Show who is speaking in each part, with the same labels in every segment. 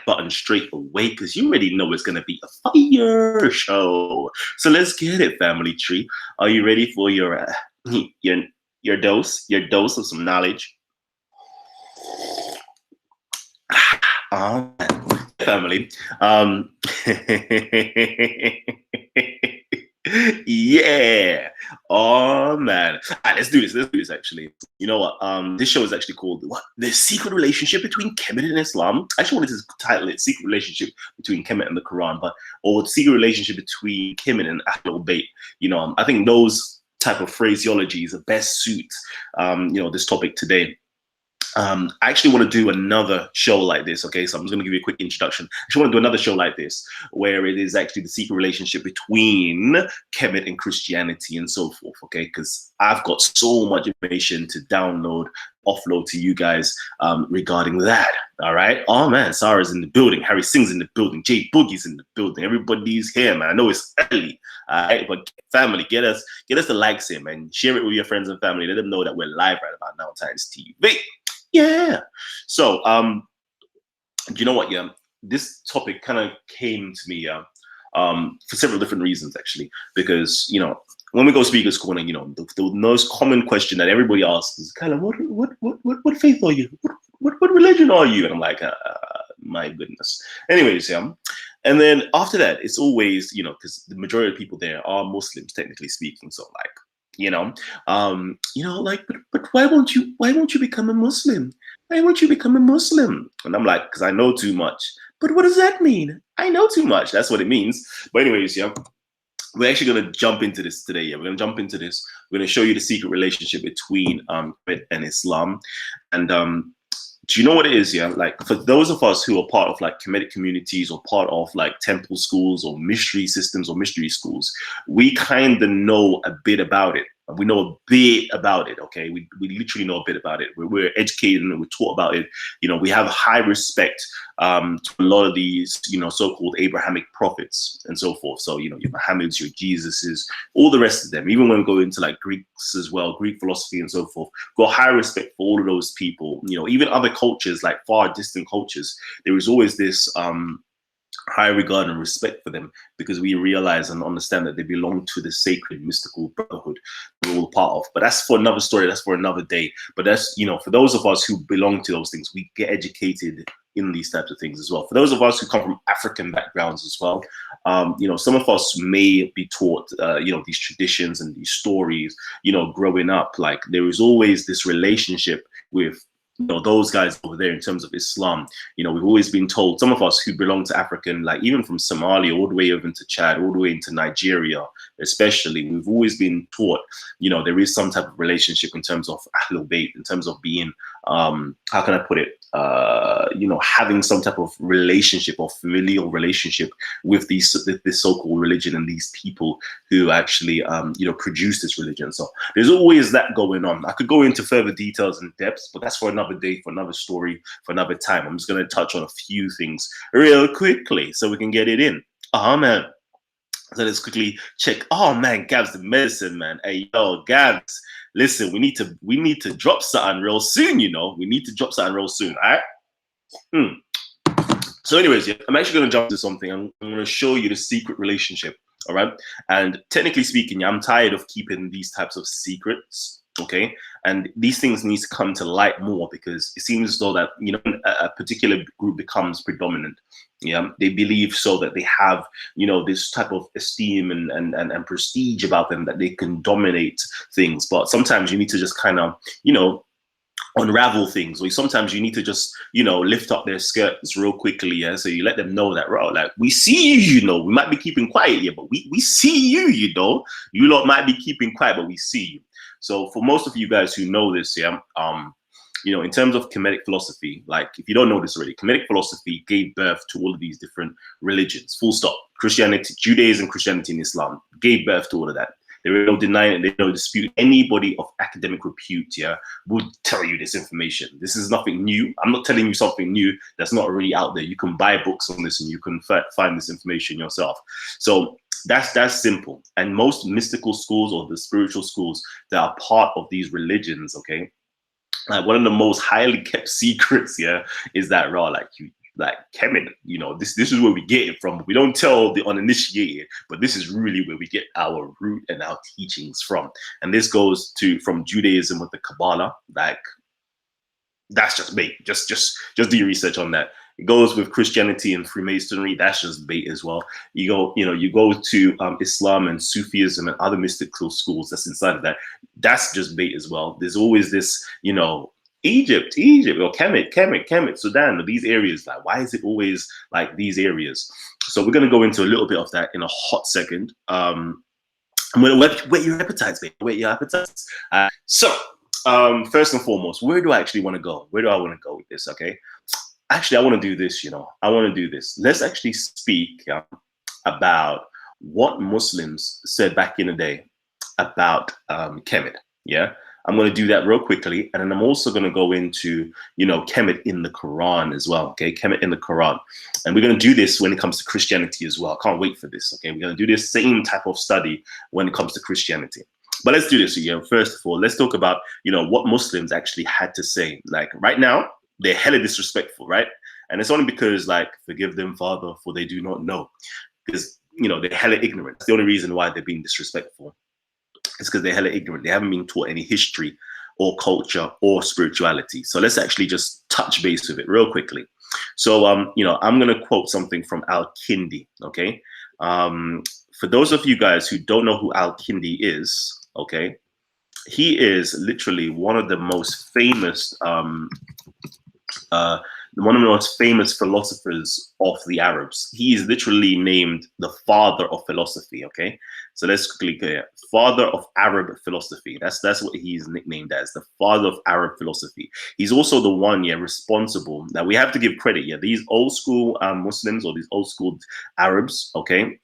Speaker 1: button straight away because you already know it's going to be a fire show. So let's get it, family tree. Are you ready for your dose of some knowledge? Family. Yeah. Oh man. All right, let's do this. Let's do this actually. You know what? This show is actually called what? The Secret Relationship Between Kemet and Islam. I actually wanted to title it Secret Relationship Between Kemet and the Quran, but or Secret Relationship Between Kemet and Ahlul Bayt. I think those type of phraseology is the best suit this topic today. I actually want to do another show like this. Okay, so I'm just going to give you a quick introduction. I actually want to do another show like this where it is actually the secret relationship between Kemet and Christianity and so forth. Okay, because I've got so much information to download, offload to you guys regarding that. All right. Oh man, Sarah's in the building. Harry Singh's in the building. Jay Boogie's in the building. Everybody's here, man. I know it's early. All right, but family, get us the likes in, man. Share it with your friends and family. Let them know that we're live right about now on Titans TV. Yeah. So, you know what? Yeah, this topic kind of came to me, for several different reasons, actually. Because when we go speakers corner, the most common question that everybody asks is, "Kalam, what faith are you? What religion are you?" And I'm like, my goodness. Anyways, yeah. And then after that, it's always, because the majority of people there are Muslims, technically speaking. So, like. But why won't you become a Muslim? Why won't you become a Muslim? And I'm like, because I know too much. But what does that mean? I know too much. That's what it means. But anyways, yeah, we're actually going to jump into this today. Yeah, we're going to jump into this. We're going to show you the secret relationship between Kemet and Islam. And do you know what it is? Yeah, like for those of us who are part of like Kemetic communities or part of like temple schools or mystery systems or mystery schools, we kind of know a bit about it. We know a bit about it, okay? We literally know a bit about it. We're educated and we're taught about it. We have high respect to a lot of these, so-called Abrahamic prophets and so forth. So, your Muhammad's, your Jesus's, all the rest of them. Even when we go into like Greeks as well, Greek philosophy and so forth, got high respect for all of those people. Even other cultures, like far distant cultures, there is always this high regard and respect for them because we realize and understand that they belong to the sacred mystical brotherhood we're all part of. But that's for another story. That's for another day. But that's, for those of us who belong to those things, we get educated in these types of things as well. For those of us who come from African backgrounds as well, some of us may be taught, these traditions and these stories, growing up. Like there is always this relationship with those guys over there in terms of Islam. We've always been told, some of us who belong to African, like even from Somalia all the way over into Chad, all the way into Nigeria, especially, we've always been taught, there is some type of relationship in terms of Ahlul Bayt, in terms of being, how can I put it? Having some type of relationship or familial relationship with this so-called religion and these people who actually, produce this religion. So there's always that going on. I could go into further details and depths, but that's for another day, for another story, for another time. I'm just going to touch on a few things real quickly so we can get it in. Man. So let's quickly check. Oh man, Gabs the medicine, man. Hey, yo, Gabs. Listen, we need to drop something real soon, We need to drop something real soon, all right? So anyways, yeah, I'm actually going to jump to something. I'm going to show you the secret relationship, all right? And technically speaking, I'm tired of keeping these types of secrets, okay? And these things need to come to light more because it seems as though that, a particular group becomes predominant. Yeah, they believe so that they have, this type of esteem and prestige about them that they can dominate things. But sometimes you need to just kind of, unravel things, or sometimes you need to just lift up their skirts real quickly, yeah, so you let them know that, bro, like, we see you, we might be keeping quiet here, but we see you, you lot might be keeping quiet, but we see you. So for most of you guys who know this, yeah, in terms of Kemetic philosophy, like if you don't know this already, Kemetic philosophy gave birth to all of these different religions, full stop. Christianity, Judaism, Christianity, and Islam gave birth to all of that. There is no denying it, there's no dispute. Anybody of academic repute, yeah, would tell you this information. This is nothing new. I'm not telling you something new that's not already out there. You can buy books on this and you can find this information yourself. So that's simple. And most mystical schools or the spiritual schools that are part of these religions, okay, like one of the most highly kept secrets, yeah, is that like like Kemet, this is where we get it from. We don't tell the uninitiated, but this is really where we get our root and our teachings from. And this goes from Judaism with the Kabbalah, like that's just bait. Just do your research on that. It goes with Christianity and Freemasonry. That's just bait as well. You go to Islam and Sufism and other mystical schools. That's inside of that. That's just bait as well. There's always this, Egypt, or Kemet, Sudan, these areas. Like, why is it always like these areas? So we're gonna go into a little bit of that in a hot second. I'm gonna whet your appetites, baby. Whet your appetites. First and foremost, where do I actually want to go? Where do I want to go with this? Okay. Actually, I want to do this, I want to do this. Let's actually speak about what Muslims said back in the day about Kemet. Yeah. I'm going to do that real quickly. And then I'm also going to go into, Kemet in the Quran as well. Okay. Kemet in the Quran. And we're going to do this when it comes to Christianity as well. I can't wait for this. Okay. We're going to do this same type of study when it comes to Christianity. But let's do this. First of all, let's talk about, what Muslims actually had to say. Like right now, they're hella disrespectful, right? And it's only because, like, forgive them, Father, for they do not know. Because, they're hella ignorant. That's the only reason why they're being disrespectful. It's because they're hella ignorant. They haven't been taught any history or culture or spirituality. So let's actually just touch base with it real quickly. So, I'm going to quote something from Al-Kindi, okay? For those of you guys who don't know who Al-Kindi is, okay, he is literally one of the most famous philosophers of the Arabs. He is literally named the father of philosophy. Okay, so let's quickly clear. Father of Arab philosophy. That's what he's nicknamed as, the father of Arab philosophy. He's also the one, responsible. Now we have to give credit. These old school Muslims, or these old school Arabs. Okay,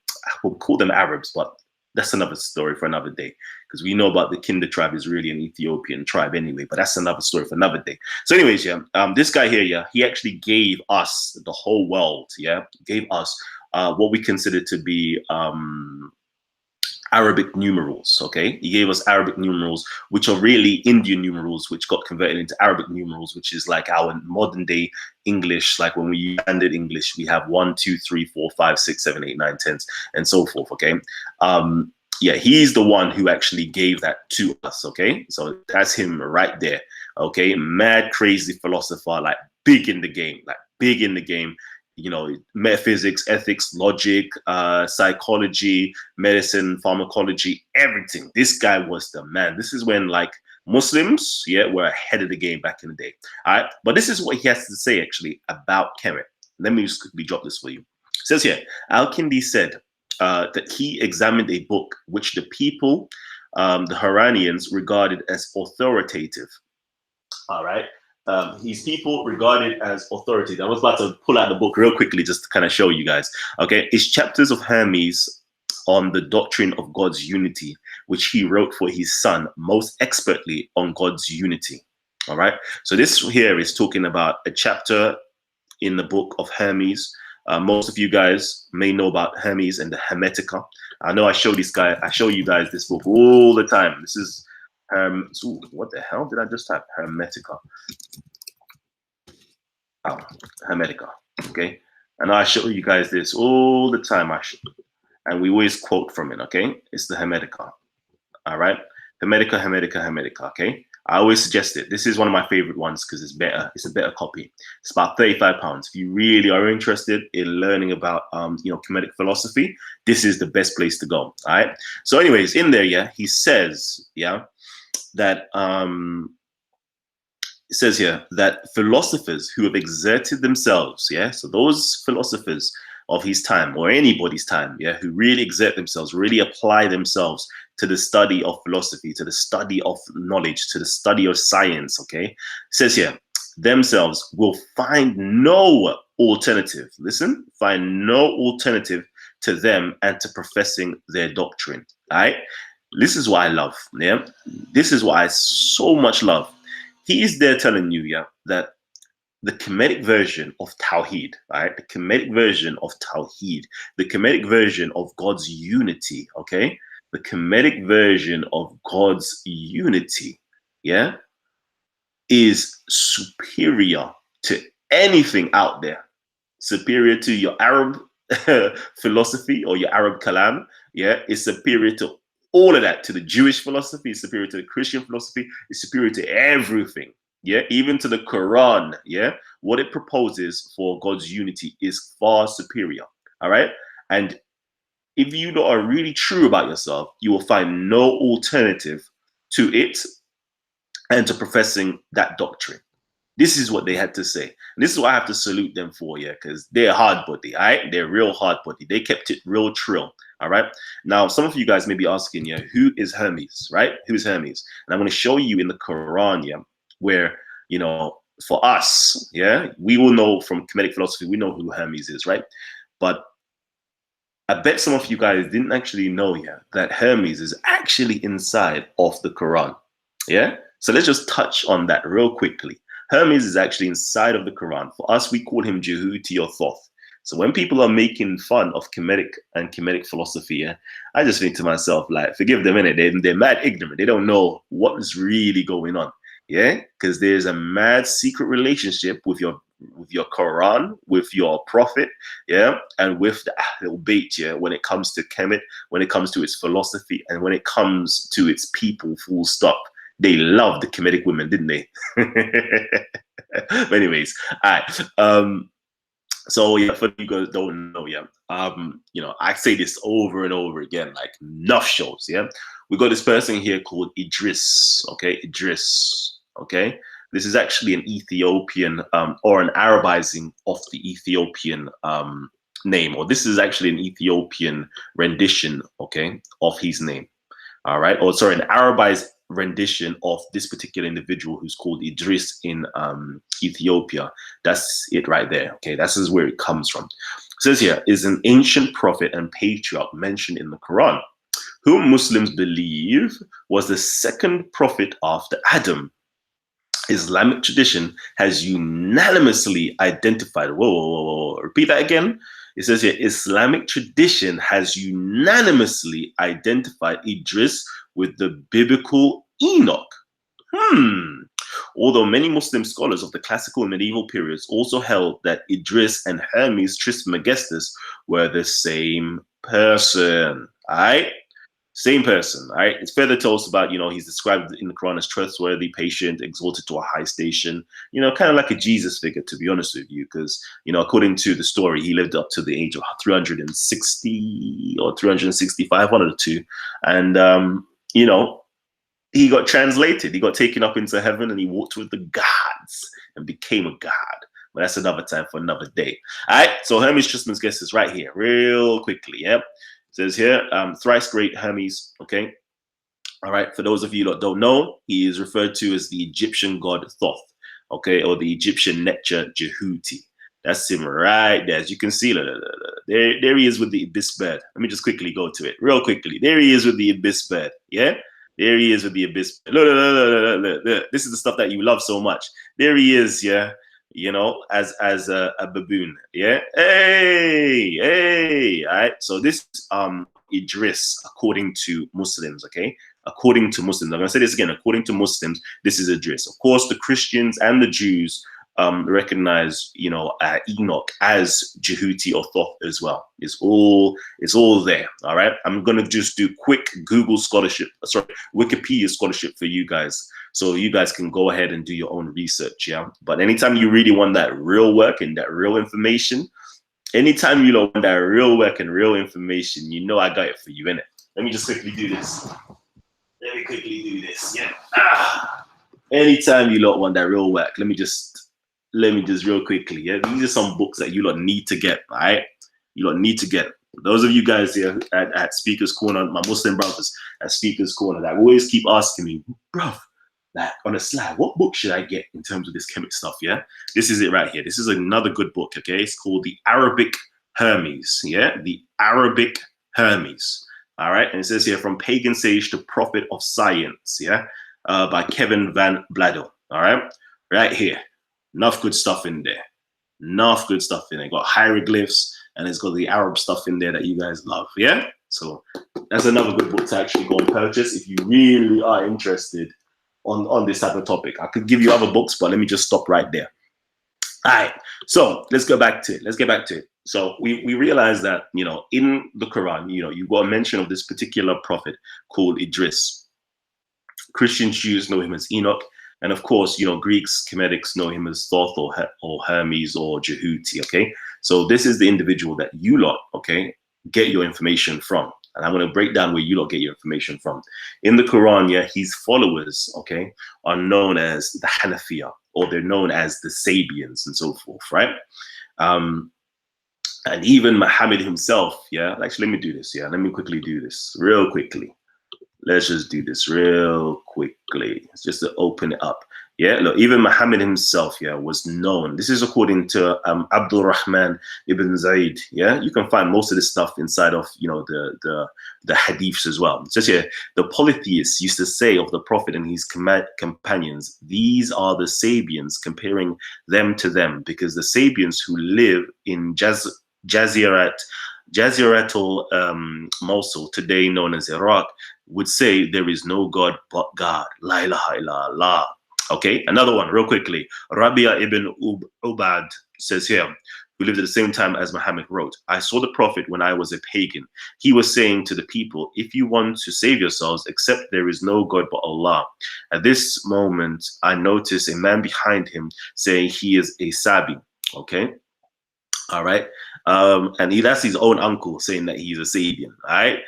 Speaker 1: we'll call them Arabs, but that's another story for another day, because we know about the Kinder tribe is really an Ethiopian tribe anyway, but that's another story for another day. So anyways, this guy here, he actually gave us, the whole world, gave us what we consider to be Arabic numerals, okay? He gave us Arabic numerals, which are really Indian numerals, which got converted into Arabic numerals, which is like our modern day English. Like when we use standard English, we have 1, 2, 3, 4, 5, 6, 7, 8, 9, 10, and so forth, okay? He's the one who actually gave that to us, okay? So that's him right there, okay? Mad, crazy philosopher, like big in the game, metaphysics, ethics, logic, psychology, medicine, pharmacology, everything. This guy was the man. This is when, like, Muslims, were ahead of the game back in the day. All right, but this is what he has to say actually about Kemet. Let me just quickly drop this for you. It says here, Al-Kindi said that he examined a book which the people, the Haranians, regarded as authoritative. All right. His people regarded as authoritative. I was about to pull out the book real quickly just to kind of show you guys. Okay, it's chapters of Hermes on the doctrine of God's unity, which he wrote for his son most expertly on God's unity. All right, so this here is talking about a chapter in the book of Hermes. Most of you guys may know about Hermes and the Hermetica. I know I show you guys this book all the time. This is what the hell did I just type? Hermetica. Oh, Hermetica. Okay, and I show you guys this all the time. And we always quote from it. Okay, it's the Hermetica. All right, Hermetica. Okay, I always suggest it. This is one of my favorite ones because it's better. It's a better copy. It's about £35. If you really are interested in learning about Kemetic philosophy, this is the best place to go. All right. So, anyways, in there, he says, that it says here that philosophers who have exerted themselves, so those philosophers of his time or anybody's time, who really exert themselves, really apply themselves to the study of philosophy, to the study of knowledge, to the study of science, okay? It says here, themselves will find no alternative, find no alternative to them and to professing their doctrine, all right? This is what I love, This is what I so much love. He is there telling you, that the Kemetic version of Tawheed, right? The Kemetic version of Tawheed, the Kemetic version of God's unity, okay? The Kemetic version of God's unity, is superior to anything out there. superior to your Arab philosophy or your Arab Kalam. Yeah, it's superior to all of that, to the Jewish philosophy, it's superior to the Christian philosophy, it's superior to everything. Yeah, even to the Quran. Yeah, what it proposes for God's unity is far superior. All right. And if you are really true about yourself, you will find no alternative to it and to professing that doctrine. This is what they had to say. And this is what I have to salute them for, yeah, because they're hard body, all right? They're real hard body. They kept it real trill, all right? Now, some of you guys may be asking, yeah, who is Hermes, right? Who's Hermes? And I'm going to show you in the Quran, yeah, where, you know, for us, yeah, we will know from Kemetic philosophy, we know who Hermes is, right? But I bet some of you guys didn't actually know, yeah, that Hermes is actually inside of the Quran, yeah? So let's just touch on that real quickly. Hermes is actually inside of the Quran. For us, we call him Jehuti or Thoth. So when people are making fun of Kemetic philosophy, yeah, I just think to myself, like, forgive them, innit? They're mad ignorant. They don't know what is really going on, yeah? Because there's a mad secret relationship with your Quran, with your prophet, yeah, and with the Ahlul Bayt, yeah, when it comes to Kemet, when it comes to its philosophy, and when it comes to its people, full stop. They loved the Kemetic women, didn't they? But anyways, all right. So yeah, for you guys don't know, yeah. You know, I say this over and over again, like enough shows, yeah. We got this person here called Idris, okay, Idris, okay. This is actually an Ethiopian or an Arabizing of the Ethiopian name, or this is actually an Ethiopian rendition, okay, of his name. All right, or sorry, an Arabized rendition of this particular individual who's called Idris in Ethiopia. That's it right there. Okay, this is where it comes from. It says here is an ancient prophet and patriarch mentioned in the Quran, whom Muslims believe was the second prophet after Adam. Islamic tradition has unanimously identified. Whoa. Repeat that again. It says here, Islamic tradition has unanimously identified Idris with the biblical Enoch. Although many Muslim scholars of the classical and medieval periods also held that Idris and Hermes Trismegistus were the same person. All right? Same person, all right? It's further tells about, you know, he's described in the Quran as trustworthy, patient, exalted to a high station, you know, kind of like a Jesus figure, to be honest with you, because, you know, according to the story, he lived up to the age of 360 or 365, one of the two. And, you know, he got translated, he got taken up into heaven and he walked with the gods and became a god. But that's another time for another day. All right, so Hermes Trismegistus is right here, real quickly, yeah? It says here, thrice great Hermes, okay? All right, for those of you that don't know, he is referred to as the Egyptian god Thoth, okay, or the Egyptian Nectar Jehuti. That's him right there. As you can see, there he is with the Abyss bird. Let me just quickly go to it, real quickly. There he is with the Abyss bird, yeah? There he is with the Abyss bird. Look. This is the stuff that you love so much. There he is, yeah? You know, as a baboon, yeah. Hey, all right. So this Idris, according to Muslims, okay, according to Muslims, I'm gonna say this again. According to Muslims, this is Idris. Of course, the Christians and the Jews recognize, you know, Enoch as Jehuti or Thoth as well. It's all there. All right. I'm gonna just do quick Google scholarship, sorry, Wikipedia scholarship for you guys, so you guys can go ahead and do your own research. Yeah. But anytime you really want that real work and that real information, anytime you want that real work and real information, you know I got it for you, innit? Let me just quickly do this. Yeah. Anytime you lot want that real work, let me just real quickly. Yeah, these are some books that you lot need to get. All right, you lot need to get. Those of you guys here at Speaker's Corner, my Muslim brothers at Speaker's Corner, that always keep asking me, bruv, like on a slide, what book should I get in terms of this Kemet stuff? Yeah, this is it right here. This is another good book. Okay, it's called The Arabic Hermes. Yeah, The Arabic Hermes. All right, and it says here, From Pagan Sage to Prophet of Science. Yeah, by Kevin Van Bladel. All right here. Enough good stuff in there. Enough good stuff in there. Got hieroglyphs and it's got the Arab stuff in there that you guys love. Yeah, so that's another good book to actually go and purchase if you really are interested on this type of topic. I could give you other books, but let me just stop right there. All right, so let's go back to it. Let's get back to it. So we realize that, in the Quran, you got a mention of this particular prophet called Idris. Christian Jews know him as Enoch, and of course, Greeks, Kemetics know him as Thoth or Hermes or Jehuti. Okay, so this is the individual that you lot, okay, get your information from, and I'm going to break down where you lot get your information from. In the Quran, yeah, his followers, okay, are known as the Hanafiya, or they're known as the Sabians and so forth, right? Um, and even Muhammad himself, yeah. Actually, let me do this. Yeah, let me quickly do this real quickly. Let's just do this real quickly, just to open it up. Yeah, look, even Muhammad himself, yeah, was known. This is according to Abdul Rahman ibn Zayd. Yeah, you can find most of this stuff inside of the hadiths as well. It says here, the polytheists used to say of the Prophet and his companions, these are the Sabians, comparing them to them, because the Sabians who live in Jaziratul Mosul, today known as Iraq, would say there is no God but God. La ilaha illallah. Okay, another one real quickly. Rabia ibn Ubad says here, who lived at the same time as Muhammad, wrote, I saw the Prophet when I was a pagan. He was saying to the people, if you want to save yourselves, accept there is no God but Allah. At this moment, I noticed a man behind him saying he is a Sabi. Okay, all right. And that's his own uncle saying that he's a Sabian. All right.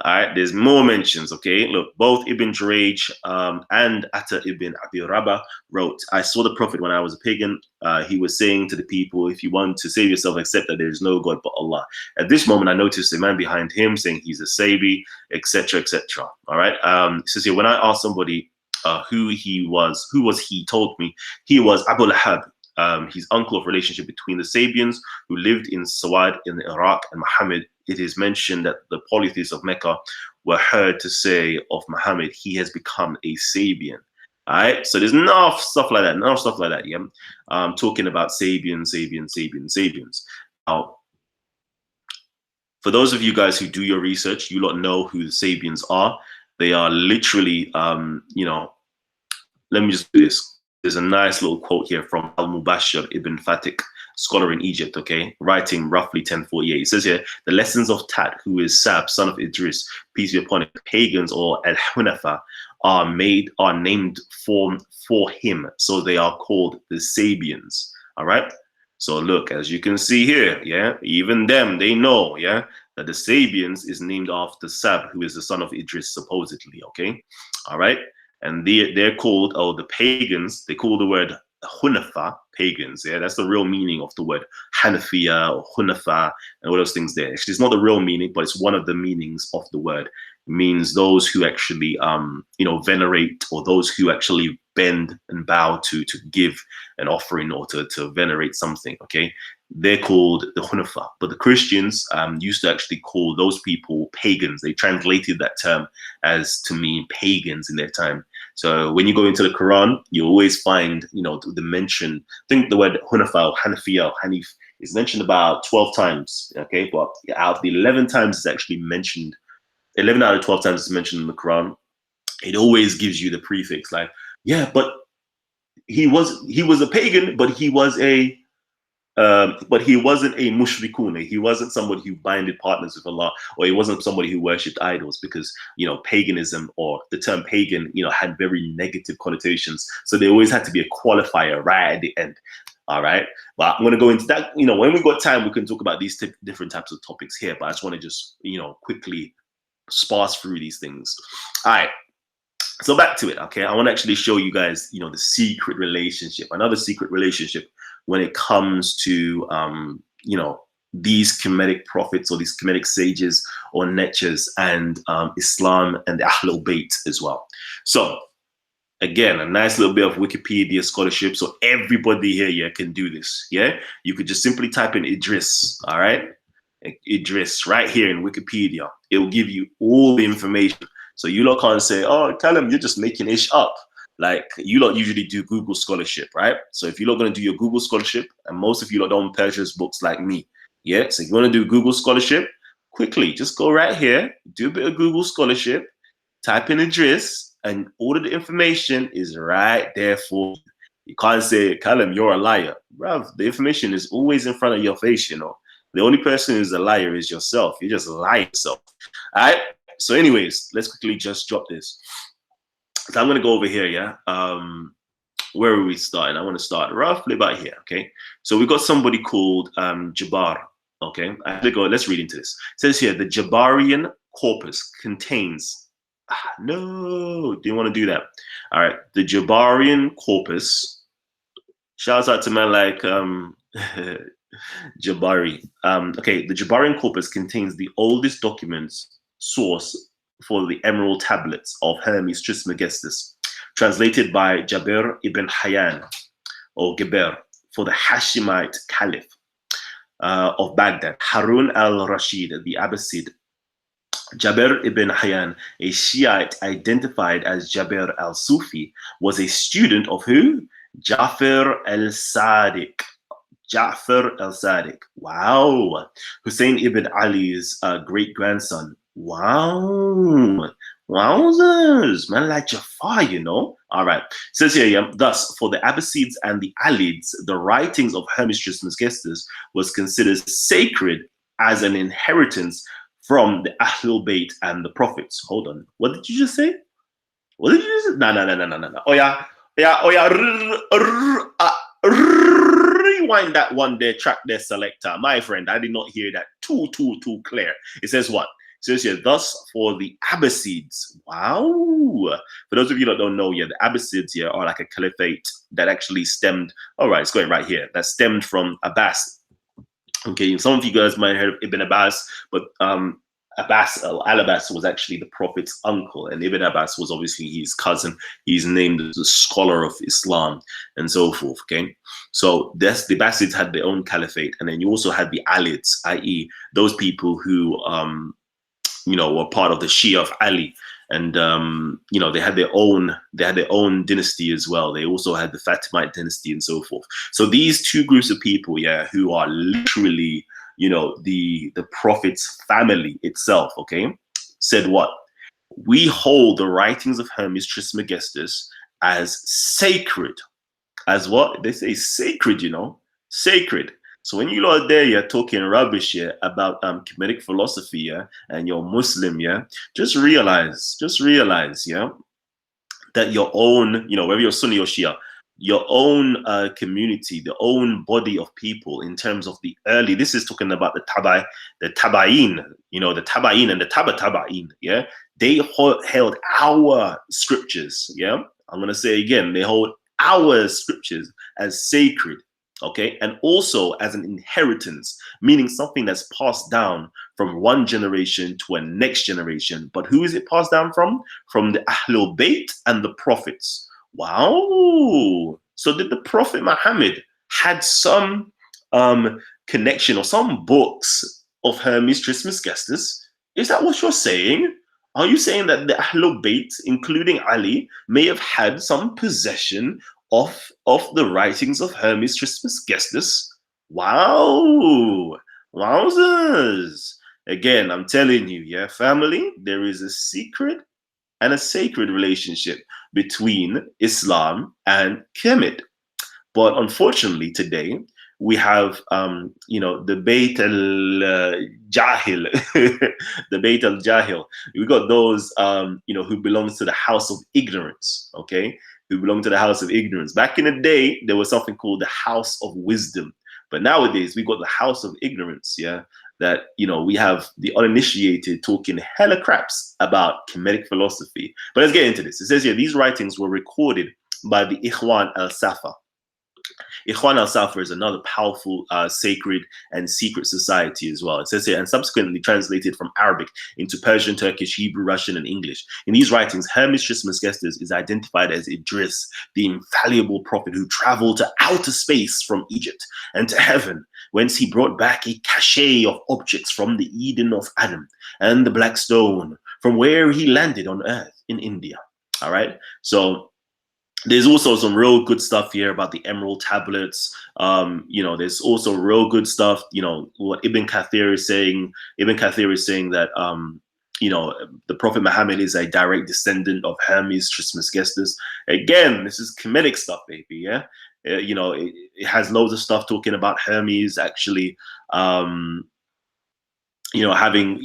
Speaker 1: All right. There's more mentions. Okay. Look, both Ibn Jurayj and Atta ibn Abi Rabah wrote, I saw the Prophet when I was a pagan. He was saying to the people, if you want to save yourself, accept that there is no God but Allah. At this moment, I noticed a man behind him saying he's a Sabi, etc., etc. All right. It says here, when I asked somebody who was he told me he was Abu Lahab, his uncle of relationship between the Sabians who lived in Sawad in Iraq and Muhammad. It is mentioned that the polytheists of Mecca were heard to say of Muhammad, he has become a Sabian. All right, so there's enough stuff like that, yeah. Talking about Sabians. Now, for those of you guys who do your research, you lot know who the Sabians are. They are literally, let me just do this. There's a nice little quote here from Al-Mubashir ibn Fatik, scholar in Egypt, okay, writing roughly 1048. It says here, the lessons of Tat, who is Sab, son of Idris, peace be upon him, pagans or Al-Hunafa, are named for him. So they are called the Sabians, all right? So look, as you can see here, yeah, even them, they know, yeah, that the Sabians is named after Sab, who is the son of Idris, supposedly, okay? All right? And they're called, the pagans, they call the word Hunafa, pagans. Yeah, that's the real meaning of the word Hanafiya or Hunafa and all those things there. Actually, it's not the real meaning, but it's one of the meanings of the word. It means those who actually, venerate, or those who actually bend and bow to give an offering or to venerate something. Okay, they're called the Hunafa. But the Christians used to actually call those people pagans. They translated that term as to mean pagans in their time. So when you go into the Quran, you always find, the mention, I think the word Hunafa or Hanafiya or Hanif is mentioned about 12 times. Okay, but out of the 11 times it's actually mentioned, 11 out of 12 times it's mentioned in the Quran, it always gives you the prefix like, yeah, but he was a pagan, but he was a but he wasn't a mushrikun. He wasn't somebody who binded partners with Allah, or he wasn't somebody who worshipped idols, because paganism, or the term pagan, had very negative connotations. So there always had to be a qualifier right at the end. All right, but I'm going to go into that. When we got time, we can talk about these different types of topics here. But I just want to just quickly sparse through these things. All right. So back to it, okay? I want to actually show you guys, the secret relationship, another secret relationship when it comes to, these Kemetic prophets or these Kemetic sages or netchers and Islam and the Ahlul Bayt as well. So again, a nice little bit of Wikipedia scholarship. So everybody here, can do this, yeah? You could just simply type in Idris, all right? Idris right here in Wikipedia. It will give you all the information. So you lot can't say, oh, Kalam, you're just making ish up. Like, you lot usually do Google scholarship, right? So if you're not going to do your Google scholarship, and most of you lot don't purchase books like me, yeah? So if you want to do Google scholarship, quickly, just go right here, do a bit of Google scholarship, type in Idris, and all of the information is right there for you. You can't say, Kalam, you're a liar. Bruv, the information is always in front of your face, you know. The only person who's a liar is yourself. You just lie yourself. All right. So, anyways, let's quickly just drop this. So I'm gonna go over here, yeah. Where are we starting? I want to start roughly about here. Okay. So we got somebody called Jabbar. Okay. Let's read into this. It says here the Jabarian corpus contains. No, didn't want to do that. All right. The Jabarian corpus. Shouts out to man like Jabari. Okay, the Jabarian corpus contains the oldest documents source for the emerald tablets of Hermes Trismegistus, translated by Jabir ibn Hayyan, or Geber, for the Hashemite Caliph of Baghdad, Harun al-Rashid, the Abbasid. Jabir ibn Hayyan, a Shiite identified as Jabir al-Sufi, was a student of who? Jafar al-Sadiq. Ja'far al-Sadiq. Wow. Hussein ibn Ali's great-grandson. Wow. Wowzers. Man like Jafar, you know. All right. It says here, yeah, thus, for the Abbasids and the Alids, the writings of Hermes Trismegistus was considered sacred as an inheritance from the Ahlul Bayt and the prophets. Hold on. What did you just say? What did you just say? No. Oh, yeah. Rewind that one there, track there, selector. My friend, I did not hear that too clear. It says what? It says here, thus for the Abbasids. Wow. For those of you that don't know, yeah, the Abbasids here are like a caliphate that actually stemmed, all right, it's going right here, that stemmed from Abbas. Okay, some of you guys might have heard of Ibn Abbas, but Abbas al-Abbas was actually the Prophet's uncle, and Ibn Abbas was obviously his cousin. He's named as a scholar of Islam and so forth. Okay, so the Abbasids had their own caliphate, and then you also had the Alids, i.e., those people who were part of the Shia of Ali, and they had their own dynasty as well. They also had the Fatimite dynasty and so forth. So these two groups of people, yeah, who are literally the Prophet's family itself, okay, said what? We hold the writings of Hermes Trismegistus as sacred. As what? They say sacred, sacred. So when you are there, you're talking rubbish here about Kemetic philosophy, yeah, and you're Muslim, yeah, just realize, yeah, that your own, whether you're Sunni or Shia, your own community, the own body of people in terms of the early, this is talking about the Tabain, the Tabain and the Tabain, yeah, they held our scriptures, yeah, I'm going to say again, they hold our scriptures as sacred, okay, and also as an inheritance, meaning something that's passed down from one generation to a next generation. But who is it passed down from? From the Ahlul Bayt and the prophets. Wow. So did the Prophet Muhammad had some connection or some books of Hermes Trismegistus? Is that what you're saying? Are you saying that the Ahlul Bayt, including Ali, may have had some possession of the writings of Hermes Trismegistus? Wow. Wowzers. Again, I'm telling you, yeah, family, there is a secret and a sacred relationship between Islam and Kemet. But unfortunately, today we have, the Beit al-Jahil, the Beit al-Jahil. We got those, who belongs to the house of ignorance, okay? Who belong to the house of ignorance. Back in the day, there was something called the house of wisdom. But nowadays, we got the house of ignorance, yeah? That, we have the uninitiated talking hella craps about Kemetic philosophy. But let's get into this. It says here, these writings were recorded by the Ikhwan al-Safa. Ikhwan al-Safa is another powerful, sacred and secret society as well. It says here, and subsequently translated from Arabic into Persian, Turkish, Hebrew, Russian, and English. In these writings, Hermes Trismegistus is identified as Idris, the infallible prophet who traveled to outer space from Egypt and to heaven, whence he brought back a cachet of objects from the Eden of Adam and the Black Stone, from where he landed on Earth in India. All right, so there's also some real good stuff here about the emerald tablets. There's also real good stuff. What Ibn Kathir is saying. Ibn Kathir is saying that the Prophet Muhammad is a direct descendant of Hermes Trismegistus. Again, this is Kemetic stuff, baby. Yeah, it has loads of stuff talking about Hermes actually. Having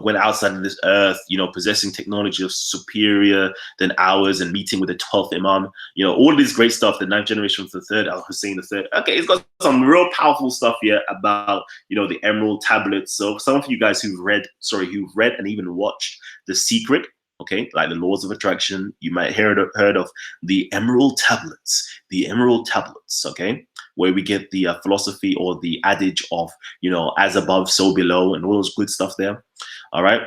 Speaker 1: went outside of this earth, possessing technology of superior than ours, and meeting with the 12th Imam, all this great stuff. The ninth generation of the third Al Hussein the third. Okay, it's got some real powerful stuff here about the Emerald Tablets. So some of you guys who've read and even watched The Secret, okay, like the Laws of Attraction, you might heard of the Emerald Tablets. The Emerald Tablets, okay, where we get the philosophy or the adage of, as above, so below, and all those good stuff there. All right.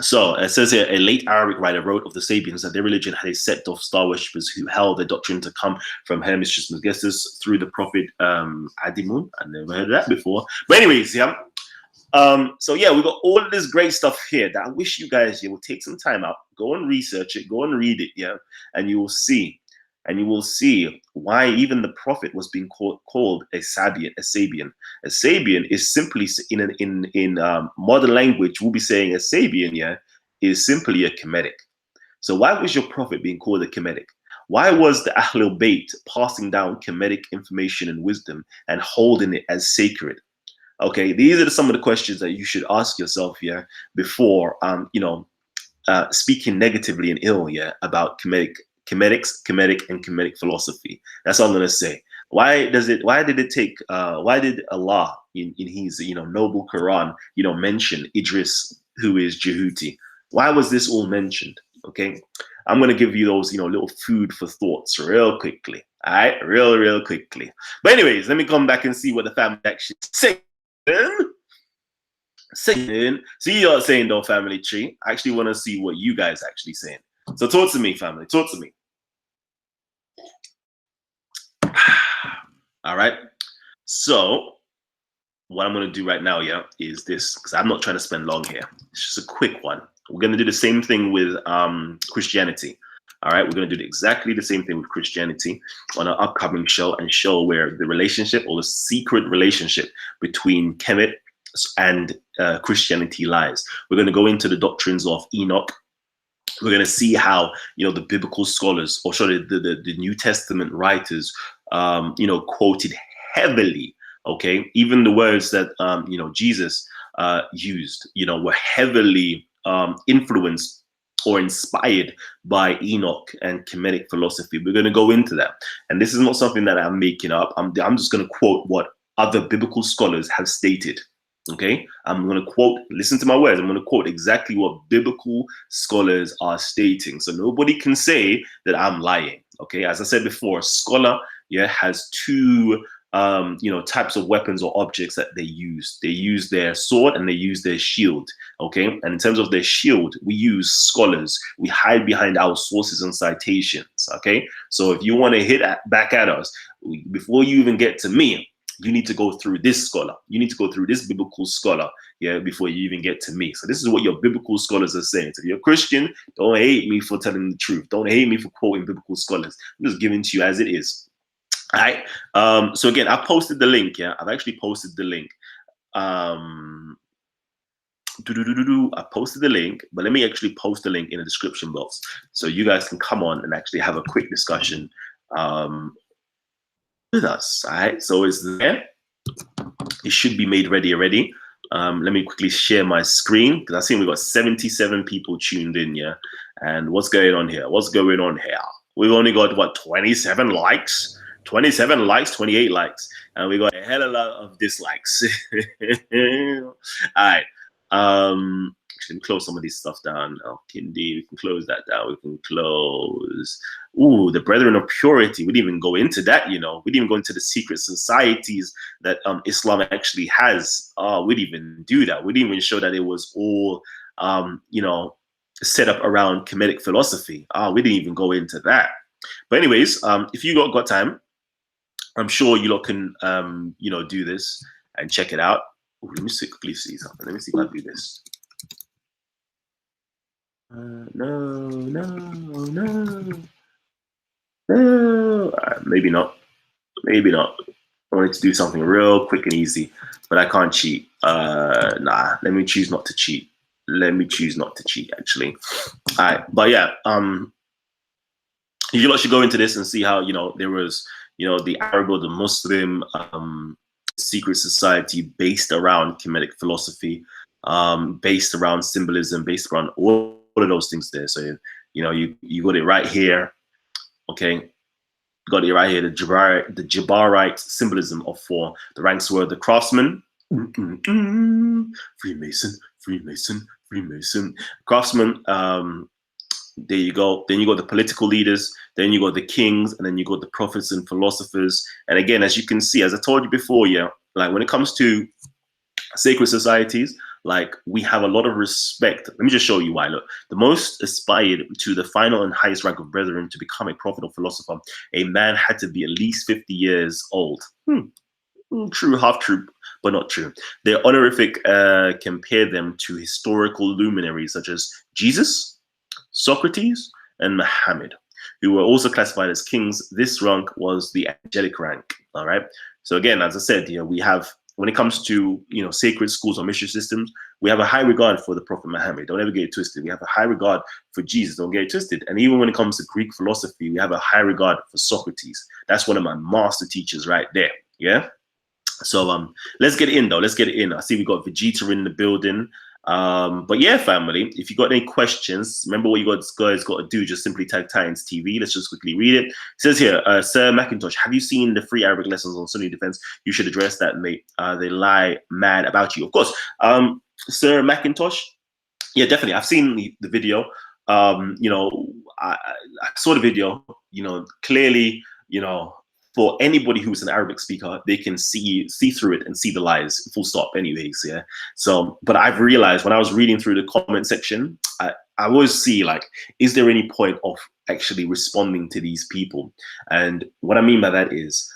Speaker 1: So it says here, a late Arabic writer wrote of the Sabians that their religion had a sect of star worshippers who held the doctrine to come from Hermes Trismegistus through the prophet Adimun. I never heard of that before. But anyways, yeah. So yeah, we got all of this great stuff here that I wish you guys will take some time out, go and research it, go and read it, yeah, and you will see. And you will see why even the prophet was being called a Sabian. A Sabian is simply, in modern language, we'll be saying a Sabian, yeah, is simply a Kemetic. So why was your prophet being called a Kemetic? Why was the Ahlul Bayt passing down Kemetic information and wisdom and holding it as sacred? Okay, these are some of the questions that you should ask yourself, yeah, before speaking negatively and ill, yeah, about Kemetic and Kemetic philosophy. That's all I'm gonna say. Why did Allah in his noble Quran mention Idris, who is Jehuti? Why was this all mentioned? Okay, I'm gonna give you those little food for thoughts real quickly. All right, real quickly. But anyways, let me come back and see what the family actually saying. See you all saying though, family tree. I actually want to see what you guys actually saying. So talk to me, family. Talk to me. All right. So what I'm going to do right now, yeah, is this, because I'm not trying to spend long here. It's just a quick one. We're going to do the same thing with Christianity. All right. We're going to do exactly the same thing with Christianity on our upcoming show, and show where the relationship, or the secret relationship, between Kemet and Christianity lies. We're going to go into the doctrines of Enoch. We're going to see how the biblical scholars, or sorry, the New Testament writers, quoted heavily. Okay, even the words that Jesus used, were heavily influenced or inspired by Enoch and Kemetic philosophy. We're going to go into that, and this is not something that I'm making up. I'm just going to quote what other biblical scholars have stated. Okay, I'm going to quote, listen to my words, I'm going to quote exactly what biblical scholars are stating. So nobody can say that I'm lying. Okay, as I said before, a scholar, yeah, has two types of weapons or objects that they use. They use their sword and they use their shield. Okay, and in terms of their shield, we use scholars. We hide behind our sources and citations. Okay, so if you want to hit back at us, before you even get to me, you need to go through this scholar. You need to go through this biblical scholar, yeah, before you even get to me. So this is what your biblical scholars are saying. So if you're a Christian, don't hate me for telling the truth. Don't hate me for quoting biblical scholars. I'm just giving to you as it is. All right. So again, I posted the link. Yeah, I've actually posted the link. I posted the link, but let me actually post the link in the description box so you guys can come on and actually have a quick discussion with us. All right, so it's there. It should be made ready already. Let me quickly share my screen, because I see we've got 77 people tuned in. Yeah, and what's going on here? We've only got what, 27 likes, 27 likes, 28 likes, and we got a hell of a lot of dislikes. All right. Actually, we can close some of this stuff down. Oh, Kindi, we can close that down. We can close. Ooh, the Brethren of Purity. We didn't even go into that, We didn't even go into the secret societies that Islam actually has. We didn't even do that. We didn't even show that it was all, set up around Kemetic philosophy. We didn't even go into that. But anyways, if you got time, I'm sure you lot can, do this and check it out. Ooh, let me quickly see something. Let me see if I do this. No. Maybe not. I wanted to do something real quick and easy, but I can't cheat. Nah, let me choose not to cheat. let me choose not to cheat, actually. All right, but yeah, you should go into this and see how, there was, the Arab or the Muslim secret society based around Kemetic philosophy, based around symbolism, based around all of those things there. So, you got it right here. Okay. Got it right here. The Jabarite symbolism of four. The ranks were the craftsman, Freemason, Freemason, Freemason, craftsman. There you go. Then you got the political leaders. Then you got the kings, and then you got the prophets and philosophers. And again, as you can see, as I told you before, yeah, like when it comes to sacred societies, like we have a lot of respect. Let me just show you why. Look, the most aspired to the final and highest rank of brethren to become a prophet or philosopher, a man had to be at least 50 years old. True, half true, but not true. Their honorific compare them to historical luminaries such as Jesus, Socrates, and Muhammad, who were also classified as kings. This rank was the angelic rank. All right. So again, as I said, we have, when it comes to sacred schools or mission systems, we have a high regard for the Prophet Muhammad. Don't ever get it twisted. We have a high regard for Jesus. Don't get it twisted. And even when it comes to Greek philosophy, we have a high regard for Socrates. That's one of my master teachers right there. Yeah. So let's get it in though. Let's get it in. I see we got Vegeta in the building. But yeah, family, if you got any questions, remember what you guys got to do. Just simply type Titans TV. Let's just quickly read it. It says here, Sir Macintosh, have you seen the free Arabic lessons on Sunni defense? You should address that, mate. They lie mad about you. Of course, Sir Macintosh. Yeah, definitely. I've seen the video. I saw the video. Clearly, for anybody who's an Arabic speaker, they can see through it and see the lies, full stop, anyways. Yeah. So, but I've realized when I was reading through the comment section, I always see, like, is there any point of actually responding to these people? And what I mean by that is,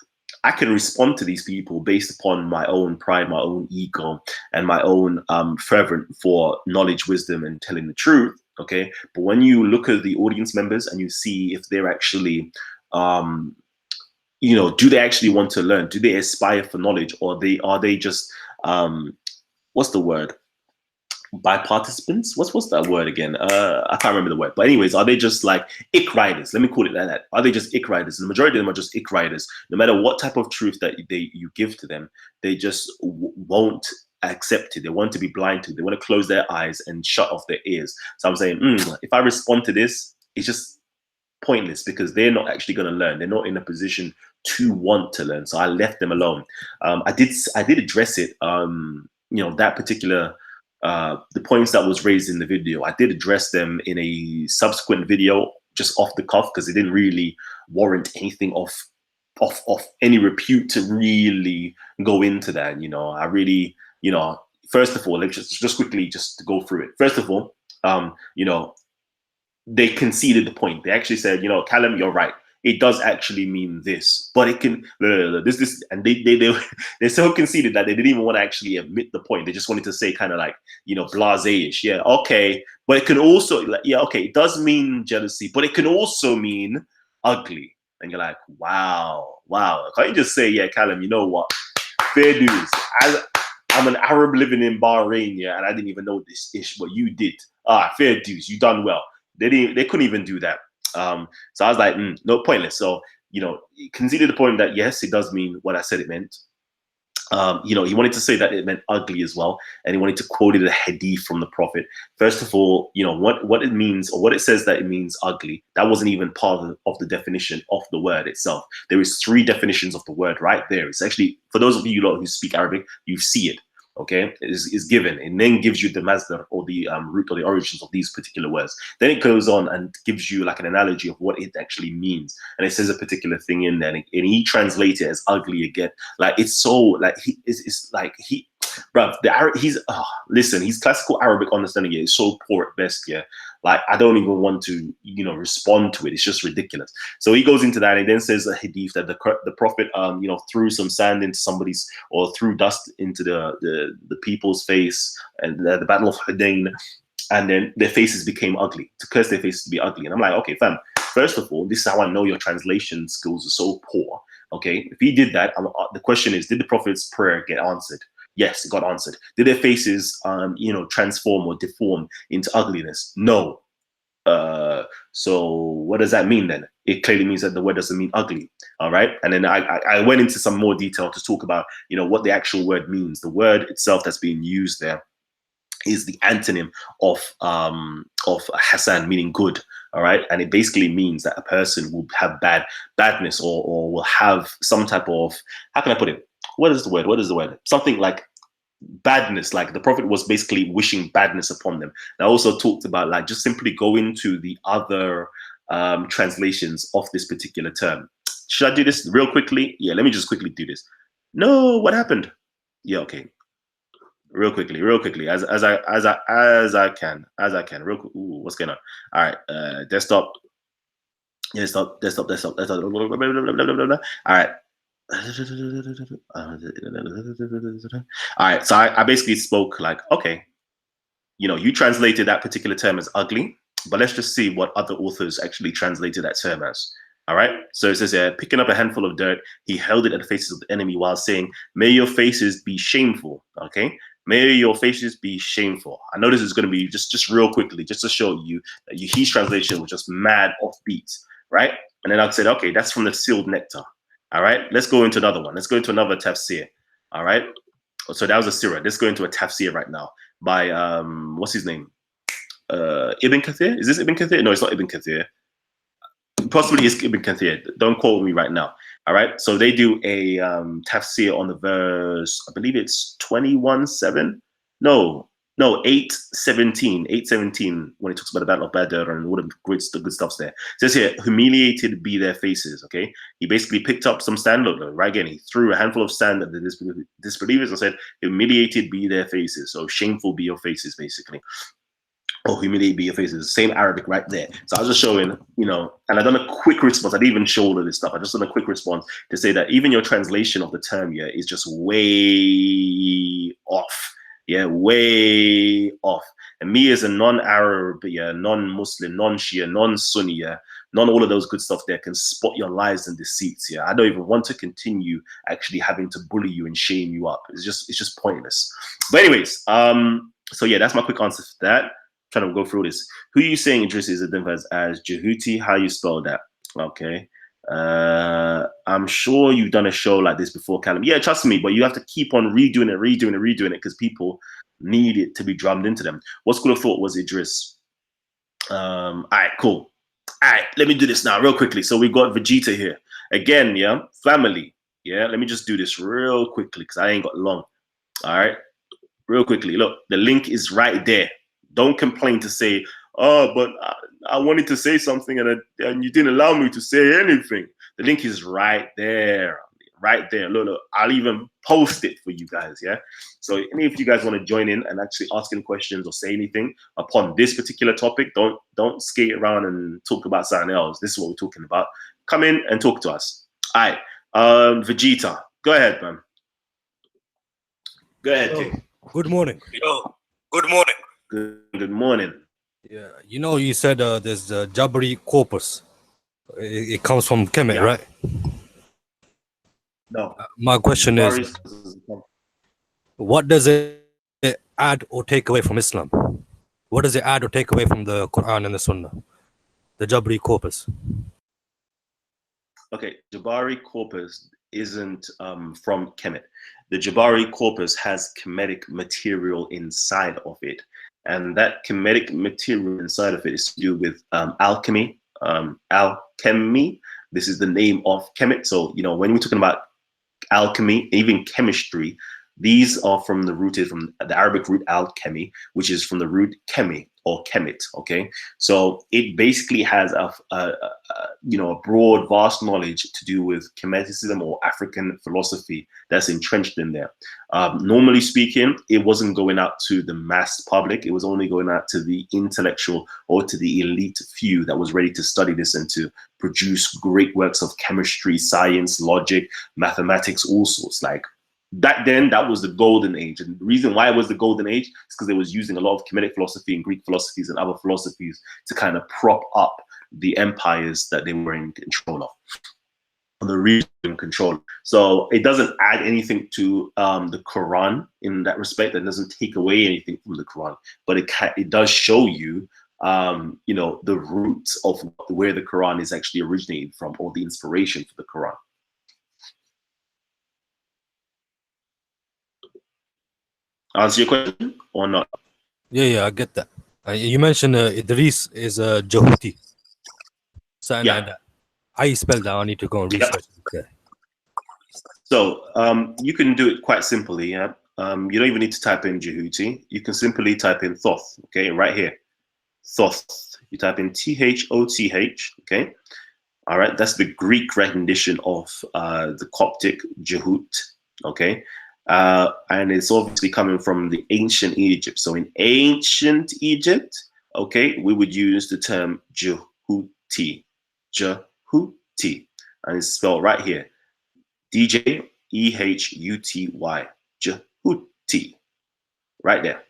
Speaker 1: I can respond to these people based upon my own pride, my own ego, and my own fervent for knowledge, wisdom, and telling the truth. Okay. But when you look at the audience members and you see if they're actually do they actually want to learn? Do they aspire for knowledge, or are they just what's the word? By participants? What's that word again? I can't remember the word. But anyways, are they just like ick riders? Let me call it like that. Are they just ick riders? And the majority of them are just ick riders. No matter what type of truth that you give to them, they just won't accept it. They want to be blind to it. They want to close their eyes and shut off their ears. So I'm saying, if I respond to this, it's just pointless because they're not actually going to learn. They're not in a position to want to learn. So I left them alone. I did address it. That particular the points that was raised in the video, I did address them in a subsequent video, just off the cuff, because it didn't really warrant anything of any repute to really go into that. I really, first of all, let's just quickly just to go through it. First of all, they conceded the point. They actually said, Kalam, you're right. It does actually mean this, but it can this, and they so conceded that they didn't even want to actually admit the point. They just wanted to say kind of like, blasé-ish. Yeah, okay, but it can also, okay, it does mean jealousy, but it can also mean ugly. And you're like, wow. Can't you just say, yeah, Kalam, you know what? Fair dues. I'm an Arab living in Bahrain, yeah, and I didn't even know this ish, but you did. Fair dues. You done well. They couldn't even do that. So I was like, no, pointless. So, he conceded the point that yes, it does mean what I said it meant. He wanted to say that it meant ugly as well, and he wanted to quote it a hadith from the Prophet. First of all, what it means, or what it says that it means ugly, that wasn't even part of the definition of the word itself. There is 3 definitions of the word right there. It's actually, for those of you who speak Arabic, you see it. Okay, is given, and then gives you the masdar, or the root or the origins of these particular words. Then it goes on and gives you like an analogy of what it actually means, and it says a particular thing in there, and he translates it as ugly again. Like, it's so like it's like bruv, listen, his classical Arabic understanding is so poor at best. Yeah, like I don't even want to respond to it. It's just ridiculous. So he goes into that, and he then says a hadith that the Prophet threw some sand into somebody's, or threw dust into the people's face, and the Battle of Hudain, and then their faces became ugly, to curse their faces to be ugly. And I'm like, okay, fam, first of all, this is how I know your translation skills are so poor. Okay, if he did that, the question is, did the Prophet's prayer get answered? Yes, it got answered. Did their faces, transform or deform into ugliness? No. So what does that mean then? It clearly means that the word doesn't mean ugly. All right. And then I went into some more detail to talk about, what the actual word means. The word itself that's being used there is the antonym of Hassan, meaning good. All right. And it basically means that a person will have badness or will have some type of, how can I put it? What is the word? Something like badness, like the prophet was basically wishing badness upon them. And I also talked about like just simply go into the other translations of this particular term. Should I do this real quickly? Yeah, let me just quickly do this. No, what happened? Yeah, okay. Real quickly, as I can. Real quick. Ooh, what's going on? All right, desktop. Yeah, desktop. All right. All right, so I basically spoke like, okay, you translated that particular term as ugly, but let's just see what other authors actually translated that term as. All right, so it says here, picking up a handful of dirt, he held it at the faces of the enemy while saying, may your faces be shameful. Okay, may your faces be shameful. I know this is going to be just real quickly, just to show you that his translation was just mad offbeat, right? And then I said, okay, that's from the sealed nectar. All right, let's go into another one. Let's go into another tafsir. All right, so that was a sirah. Let's go into a tafsir right now by what's his name? Ibn Kathir. Is this Ibn Kathir? No, it's not Ibn Kathir. Possibly it's Ibn Kathir. Don't quote me right now. All right, so they do a tafsir on the verse. I believe it's 21:7. No, 8:17. 8:17 when it talks about the battle of Badr and all the good stuff's there. It says here, humiliated be their faces. Okay, he basically picked up some sand. Look, right again, he threw a handful of sand at the disbelievers and said, humiliated be their faces. So shameful be your faces, basically. Or humiliate be your faces. Same Arabic right there. So I was just showing, and I done a quick response. I didn't even show all of this stuff. I just done a quick response to say that even your translation of the term here is just way off. Yeah, way off. And me as a non-Arab, non-Muslim, non-Shia, non-Sunni, all of those good stuff there can spot your lies and deceits. Yeah, I don't even want to continue actually having to bully you and shame you up. It's just pointless. But anyways, so yeah, that's my quick answer for that. Trying to go through this. Who are you saying Idris is identified as Jehuti? How you spell that? Okay. I'm sure you've done a show like this before, Kalam. Yeah, trust me, but you have to keep on redoing it because people need it to be drummed into them. What school of thought was Idris? All right, cool. All right, let me do this now real quickly. So we got Vegeta here. Again, yeah, family. Yeah, let me just do this real quickly because I ain't got long. All right, real quickly. Look, the link is right there. Don't complain to say, oh, but I wanted to say something and you didn't allow me to say anything. The link is right there. Look, I'll even post it for you guys, yeah? So if you guys want to join in and actually ask any questions or say anything upon this particular topic, don't skate around and talk about something else. This is what we're talking about. Come in and talk to us. All right, Vegeta, go ahead, man. Go ahead, King.
Speaker 2: Good morning.
Speaker 1: Good morning. Good morning.
Speaker 2: Yeah, you said there's the Jabri corpus. It comes from Kemet, right?
Speaker 1: No.
Speaker 2: My question is, what does it add or take away from Islam? What does it add or take away from the Quran and the Sunnah? The Jabri corpus.
Speaker 1: Okay, Jabari corpus isn't from Kemet. The Jabari corpus has Kemetic material inside of it. And that Kemetic material inside of it is to do with alchemy. Alchemy. This is the name of Kemet. So, when we're talking about alchemy, even chemistry, these are from the Arabic root alchemy, which is from the root chemi or kemet. Okay, so it basically has a broad, vast knowledge to do with Kemeticism or African philosophy that's entrenched in there. Normally speaking, it wasn't going out to the mass public. It was only going out to the intellectual or to the elite few that was ready to study this and to produce great works of chemistry, science, logic, mathematics, all sorts. Like back then, that was the golden age. And the reason why it was the golden age is because they was using a lot of Kemetic philosophy and Greek philosophies and other philosophies to kind of prop up the empires that they were in control of. on the region control. So it doesn't add anything to the Quran in that respect. It doesn't take away anything from the Quran, but it does show you, you know, the roots of where the Quran is actually originated from, or the inspiration for the Quran. Answer your question or not?
Speaker 2: Yeah, I get that. You mentioned Idris is a Jehuti. Something like that. How you spell that? I need to go and research it.
Speaker 1: So you can do it quite simply. Yeah, you don't even need to type in Jehuti. You can simply type in Thoth. Okay, right here, Thoth. You type in Thoth. Okay, all right. That's the Greek rendition of the Coptic Jehut. Okay, and it's obviously coming from the ancient Egypt. So in ancient Egypt, okay, we would use the term Jehuti, Jehuti, and it's spelled right here. Djehuty, Jehuti, right there.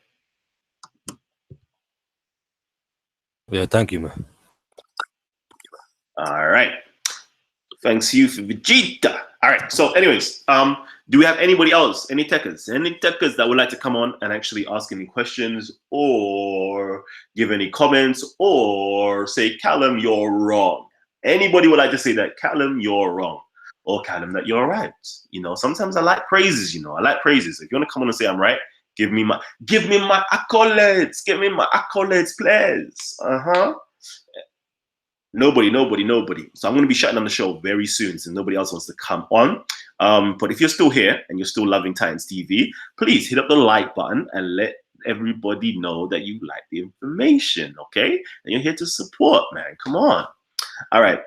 Speaker 2: Yeah, thank you, man.
Speaker 1: All right. Thanks you for Vegeta. All right. So, anyways, do we have anybody else? Any techers that would like to come on and actually ask any questions or give any comments or say, Kalam, you're wrong? Anybody would like to say that, Kalam, you're wrong? Or Kalam, that you're right? You know, sometimes I like praises. You know, I like praises. If you want to come on and say I'm right, give me my accolades. Give me my accolades, please. Nobody. So I'm going to be shutting down the show very soon, so nobody else wants to come on. But if you're still here and you're still loving Titans TV, please hit up the like button and let everybody know that you like the information, okay? And you're here to support, man. Come on. All right.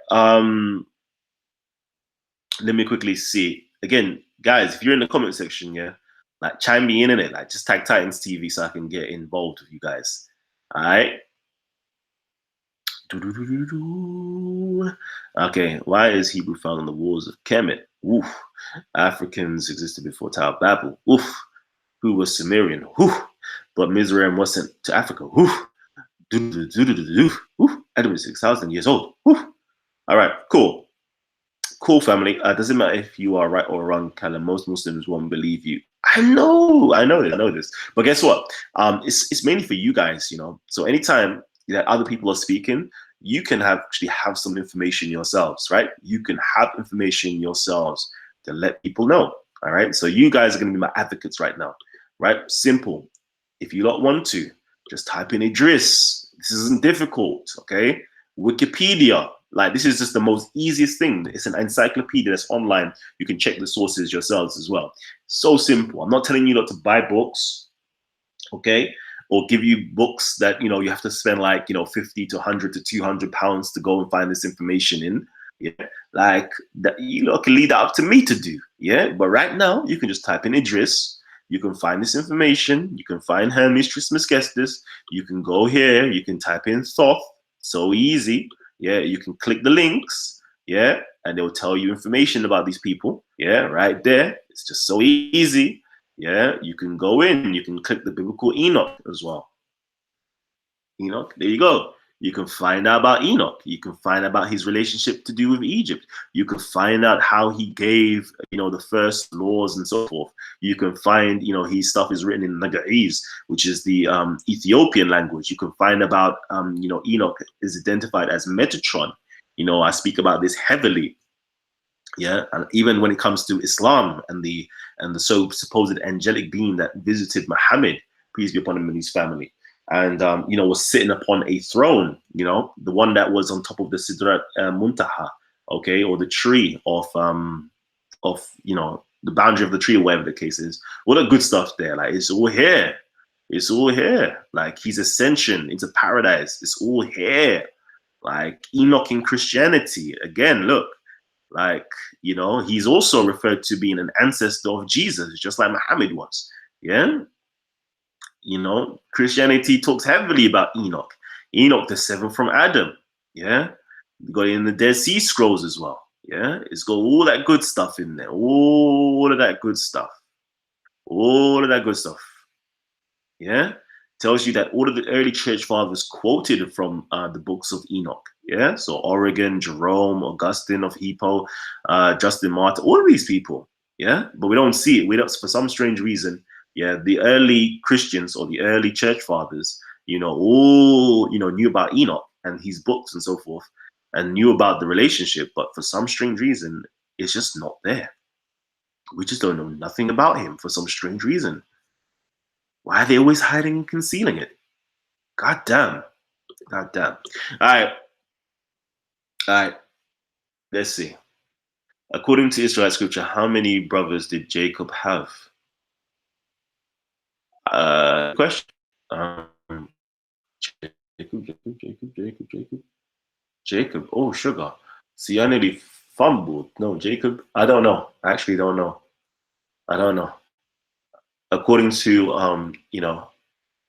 Speaker 1: Let me quickly see. Again, guys, if you're in the comment section, yeah, like chime me in it. Like just tag Titans TV so I can get involved with you guys. All right. Okay, why is Hebrew found on the walls of Kemet? Oof. Africans existed before Tower of Babel. Oof. Who was Sumerian? Oof. But Mizraim wasn't to Africa. Oof. Oof. Adam is 6,000 years old. Oof. All right, cool. Cool, family. Doesn't matter if you are right or wrong, Kalam. Most Muslims won't believe you. I know this. But guess what? It's mainly for you guys, you know. So anytime that other people are speaking, you can actually have some information yourselves, right? You can have information yourselves to let people know. All right. So you guys are going to be my advocates right now, right? Simple. If you don't want to, just type in Idris. This isn't difficult, okay? Wikipedia. Like, this is just the most easiest thing. It's an encyclopedia that's online. You can check the sources yourselves as well. So simple. I'm not telling you not to buy books, okay? Or give you books that, you know, you have to spend like, you know, 50 to 100 to 200 pounds to go and find this information in. Yeah, like that, you know, can lead that up to me to do. Yeah, but right now you can just type in Idris. You can find this information. You can find Hermes Trismegistus. You can go here. You can type in Thoth. So easy. Yeah, you can click the links. Yeah, and they'll tell you information about these people. Yeah, right there. It's just so easy. Yeah, you can go in. You can click the biblical Enoch as well. Enoch, there you go. You can find out about Enoch. You can find out about his relationship to do with Egypt. You can find out how he gave, you know, the first laws and so forth. You can find, you know, his stuff is written in Nagaiz, which is the Ethiopian language. You can find about, you know, Enoch is identified as Metatron. You know, I speak about this heavily. Yeah, and even when it comes to Islam and the supposed angelic being that visited Muhammad, peace be upon him and his family, and you know, was sitting upon a throne, you know, the one that was on top of the Sidrat Muntaha, okay, or the tree of you know, the boundary of the tree, or whatever the case is. All the good stuff there, like it's all here. It's all here. Like his ascension into paradise, it's all here. Like Enoch in Christianity, again, look, like, you know, he's also referred to being an ancestor of Jesus, just like Muhammad was. Yeah. You know, Christianity talks heavily about Enoch. Enoch, the seventh from Adam. Yeah. You got it in the Dead Sea Scrolls as well. Yeah. It's got all that good stuff in there. All of that good stuff. All of that good stuff. Yeah. Tells you that all of the early church fathers quoted from the books of Enoch. Yeah, so Oregon, Jerome, Augustine of Hippo, Justin Martyr, all of these people. Yeah, but we don't see it. We don't, for some strange reason. Yeah, the early Christians or the early church fathers, all knew about Enoch and his books and so forth, and knew about the relationship. But for some strange reason, it's just not there. We just don't know nothing about him for some strange reason. Why are they always hiding and concealing it? God damn. God damn. All right. All right. Let's see. According to Israelite scripture, how many brothers did Jacob have? Question. Jacob. Oh, sugar. See, I nearly fumbled. No, Jacob. I don't know. I actually don't know. I don't know. According to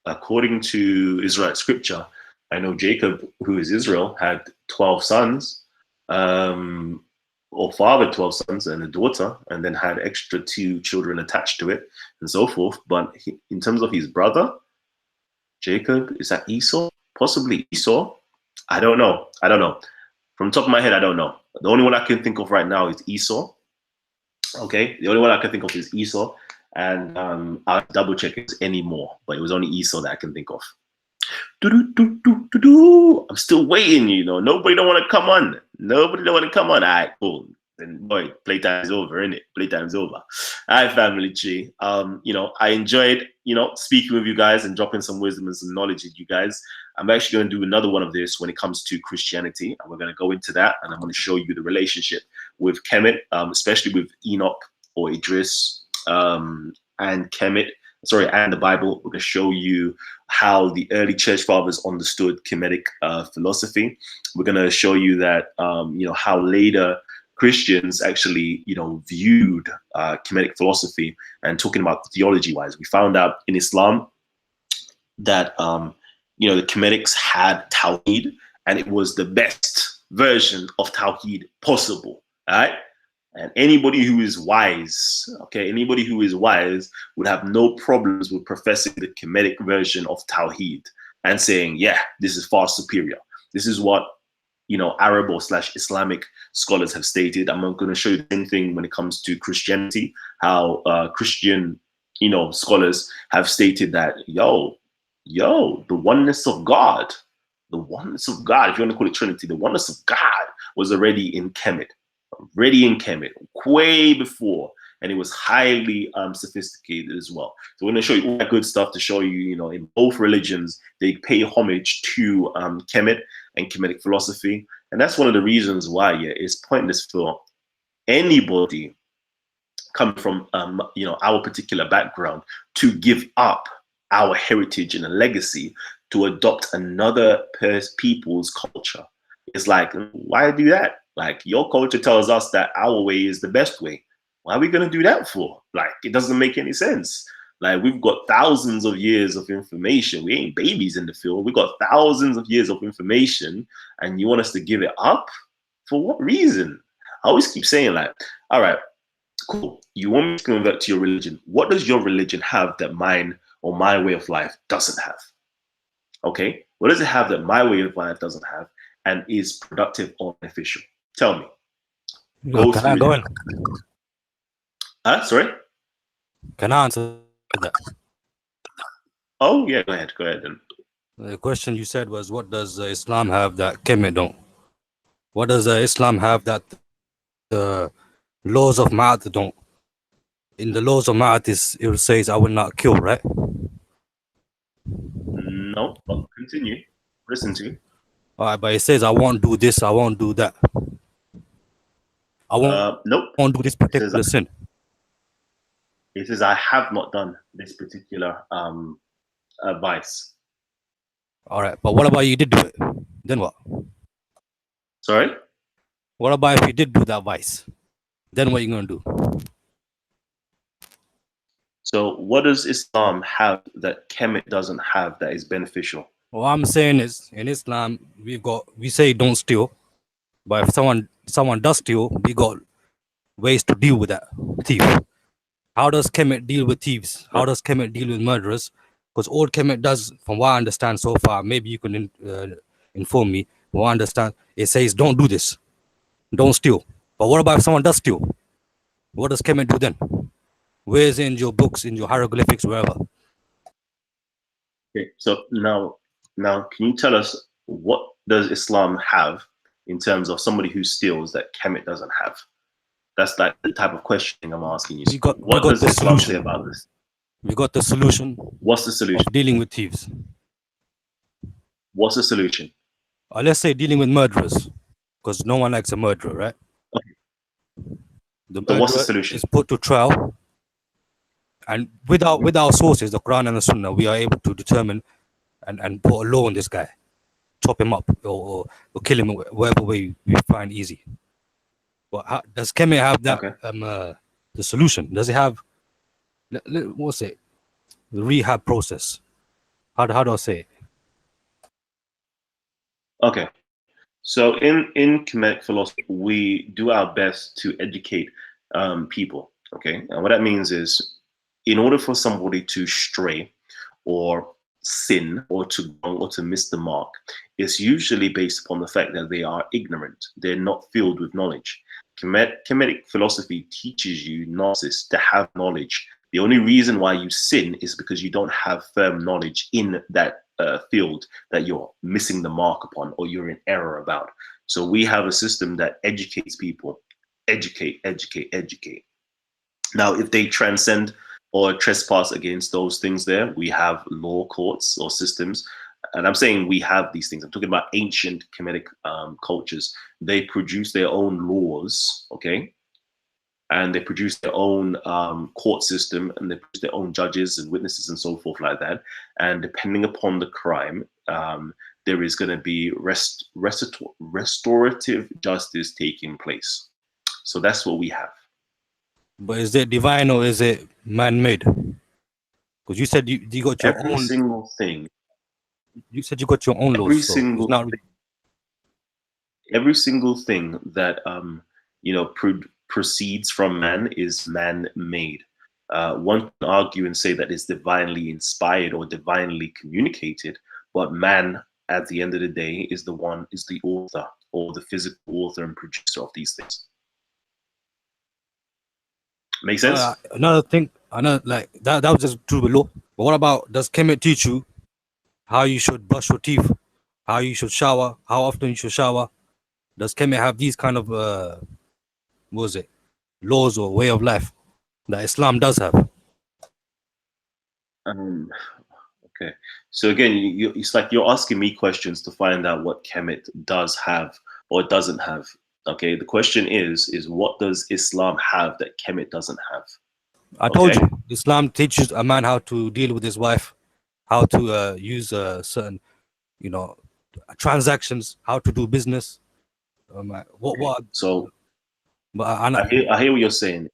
Speaker 1: according to Israelite scripture, I know Jacob, who is Israel, had 12 sons. Or fathered 12 sons and a daughter, and then had extra 2 children attached to it, and so forth. But in terms of his brother, Jacob, is that Esau? Possibly Esau. I don't know. I don't know. From the top of my head, I don't know. The only one I can think of right now is Esau. Okay, the only one I can think of is Esau, and I'll double check if there's any more, but it was only Esau that I can think of. I'm still waiting, Nobody don't want to come on. Nobody don't want to come on. All right, cool. Then boy, playtime's over, innit? Playtime's over. All right, family tree. I enjoyed, speaking with you guys and dropping some wisdom and some knowledge at you guys. I'm actually going to do another one of this when it comes to Christianity, and we're going to go into that, and I'm going to show you the relationship with Kemet, especially with Enoch or Idris, and Kemet. Sorry, and the Bible. We're going to show you how the early church fathers understood Kemetic philosophy. We're going to show you that, how later Christians actually, viewed Kemetic philosophy and talking about theology-wise. We found out in Islam that, the Kemetics had Tawheed, and it was the best version of Tawheed possible, all right? And anybody who is wise, anybody who is wise would have no problems with professing the Kemetic version of Tawheed and saying, yeah, this is far superior. This is what, Arab or / Islamic scholars have stated. I'm going to show you the same thing when it comes to Christianity, how Christian, scholars have stated that, the oneness of God, if you want to call it Trinity, the oneness of God was already in Kemet. Way before, and it was highly sophisticated as well. So we're going to show you all that good stuff to show you, in both religions, they pay homage to Kemet and Kemetic philosophy. And that's one of the reasons why, it's pointless for anybody coming from, our particular background to give up our heritage and a legacy to adopt another people's culture. It's like, why do that? Like, your culture tells us that our way is the best way. Why are we going to do that for? Like, it doesn't make any sense. Like, we've got thousands of years of information. We ain't babies in the field. We've got thousands of years of information, and you want us to give it up? For what reason? I always keep saying, like, all right, cool. You want me to convert to your religion. What does your religion have that mine or my way of life doesn't have? Okay? What does it have that my way of life doesn't have and is productive or beneficial? Tell me.
Speaker 2: Can I go in?
Speaker 1: Sorry?
Speaker 2: Can I answer that?
Speaker 1: Oh, yeah, go ahead then.
Speaker 2: The question you said was, what does Islam have that Kemet don't? What does Islam have that the laws of Ma'at don't? In the laws of Ma'at, it says, I will not kill, right?
Speaker 1: No, but continue. Listen to you.
Speaker 2: All right, but it says, I won't do this, I won't do that. I won't do this particular sin.
Speaker 1: It says, I have not done this particular vice.
Speaker 2: All right, but what about you did do it? Then what?
Speaker 1: Sorry?
Speaker 2: What about if you did do that vice? Then what are you going to do?
Speaker 1: So what does Islam have that Kemet doesn't have that is beneficial?
Speaker 2: What I'm saying is, in Islam, we say don't steal, but if someone does steal, we got ways to deal with that thief. How does Kemet deal with thieves? How does Kemet deal with murderers? Because all Kemet does, from what I understand so far, maybe you can inform me, who understand. It says don't do this, don't steal. But what about if someone does steal? What does Kemet do then? Where is it in your books, in your hieroglyphics, wherever?
Speaker 1: Okay, so now, can you tell us what does Islam have in terms of somebody who steals that Kemet doesn't have? That's like the type of questioning I'm asking you.
Speaker 2: We got we
Speaker 1: What
Speaker 2: got
Speaker 1: does
Speaker 2: the
Speaker 1: Islam say
Speaker 2: solution.
Speaker 1: about this?
Speaker 2: We got the solution
Speaker 1: What's the
Speaker 2: of
Speaker 1: solution?
Speaker 2: dealing with thieves.
Speaker 1: What's the solution?
Speaker 2: Let's say dealing with murderers, because no one likes a murderer, right?
Speaker 1: Okay,
Speaker 2: The
Speaker 1: so what's the
Speaker 2: murderer
Speaker 1: solution?
Speaker 2: is put to trial, and with our sources, the Quran and the Sunnah, we are able to determine and put a law on this guy, chop him up or kill him whatever way we find easy. But does Kemet have that
Speaker 1: Okay.
Speaker 2: the solution? Does it have what's it, the rehab process? How do I say it?
Speaker 1: Okay. So in Kemetic philosophy, we do our best to educate people. Okay, and what that means is, in order for somebody to stray or sin or to wrong or to miss the mark, it's usually based upon the fact that they are ignorant. They're not filled with knowledge. Kemetic philosophy teaches you not to have knowledge. The only reason why you sin is because you don't have firm knowledge in that field that you're missing the mark upon or you're in error about. So we have a system that educates people, educate, educate, educate. Now, if they transcend or trespass against those things there, we have law courts or systems. And I'm saying we have these things. I'm talking about ancient Kemetic cultures. They produce their own laws, okay? And they produce their own court system, and they produce their own judges and witnesses and so forth like that. And depending upon the crime, there is going to be restorative justice taking place. So that's what we have.
Speaker 2: But is it divine or is it man-made? Because you said you got your
Speaker 1: Every
Speaker 2: own.
Speaker 1: single thing,
Speaker 2: You said you got your own
Speaker 1: every
Speaker 2: laws, so it's
Speaker 1: single
Speaker 2: not.
Speaker 1: every single thing that proceeds from man is man-made. One can argue and say that it's divinely inspired or divinely communicated, but man, at the end of the day, is the author or the physical author and producer of these things. Make sense?
Speaker 2: Another thing, another like that was just true below. But what about, does Kemet teach you how you should brush your teeth, how you should shower, how often you should shower? Does Kemet have these kind of what was it, laws or way of life that Islam does have?
Speaker 1: Um, okay. So again, it's like you're asking me questions to find out what Kemet does have or doesn't have. Okay. The question is what does Islam have that Kemet doesn't have?
Speaker 2: I told
Speaker 1: Okay.
Speaker 2: you, Islam teaches a man how to deal with his wife, how to use certain, you know, transactions, how to do business. What?
Speaker 1: So
Speaker 2: But
Speaker 1: I hear what you're saying.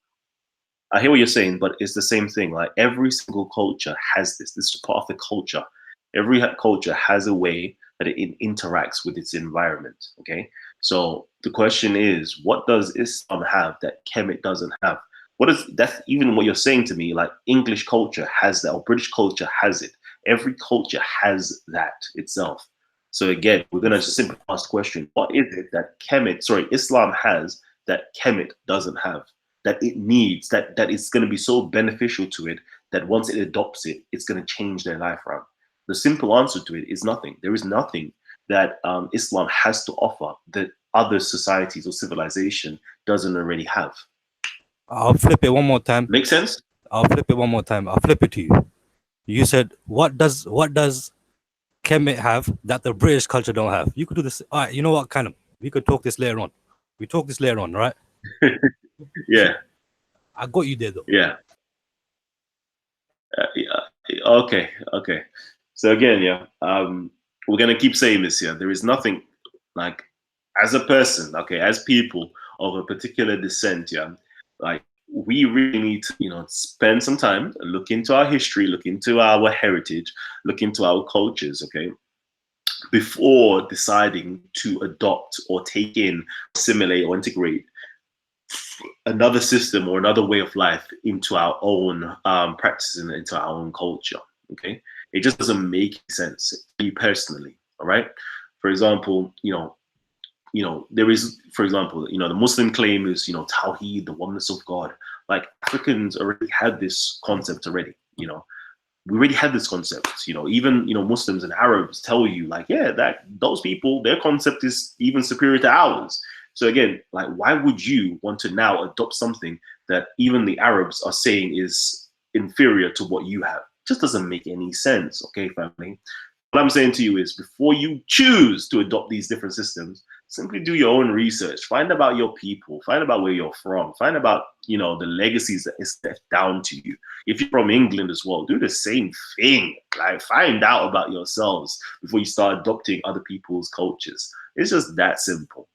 Speaker 1: I hear what you're saying, but it's the same thing. Like every single culture has this. This is part of the culture. Every culture has a way that it interacts with its environment. Okay. So the question is, what does Islam have that Kemet doesn't have? What is that's even what you're saying to me? Like English culture has that, or British culture has it. Every culture has that itself. So again, we're gonna just simply ask the question: what is it that Islam has that Kemet doesn't have? That it needs, that it's going to be so beneficial to it that once it adopts it, it's going to change their life around. The simple answer to it is nothing. There is nothing that Islam has to offer that other societies or civilization doesn't already have.
Speaker 2: I'll flip it one more time.
Speaker 1: Make sense?
Speaker 2: I'll flip it one more time. I'll flip it to you. You said, what does Kemet have that the British culture don't have? You could do this. All right, you know what, kind of. We could talk this later on. We talk this later on, right?
Speaker 1: Yeah,
Speaker 2: I got you there though.
Speaker 1: yeah. Yeah. Okay, okay. So again, yeah, we're gonna keep saying this here. There is nothing like, as a person, okay, as people of a particular descent, yeah, like we really need to, spend some time, look into our history, look into our heritage, look into our cultures, okay, before deciding to adopt or take in, assimilate or integrate another system or another way of life into our own practices and into our own culture. Okay, it just doesn't make sense, me personally. All right. For example, there is, for example, the Muslim claim is, Tawheed, the oneness of God. Like Africans already had this concept already, we already had this concept, even, Muslims and Arabs tell you like, yeah, that those people, their concept is even superior to ours. So again, like, why would you want to now adopt something that even the Arabs are saying is inferior to what you have? It just doesn't make any sense. Okay, family. What I'm saying to you is before you choose to adopt these different systems, simply do your own research. Find about your people. Find about where you're from. Find about, the legacies that is left down to you. If you're from England as well, do the same thing. Like, find out about yourselves before you start adopting other people's cultures. It's just that simple.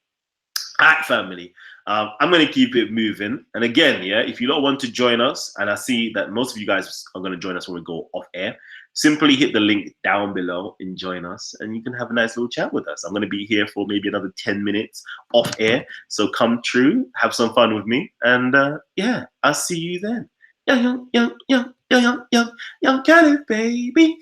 Speaker 1: All right, family. I'm going to keep it moving. And again, yeah, if you don't want to join us, and I see that most of you guys are going to join us when we go off air, simply hit the link down below and join us, and you can have a nice little chat with us. I'm going to be here for maybe another 10 minutes off air. So come true, have some fun with me, and yeah, I'll see you then. Young, young, young, young, young, young, young, got it, baby.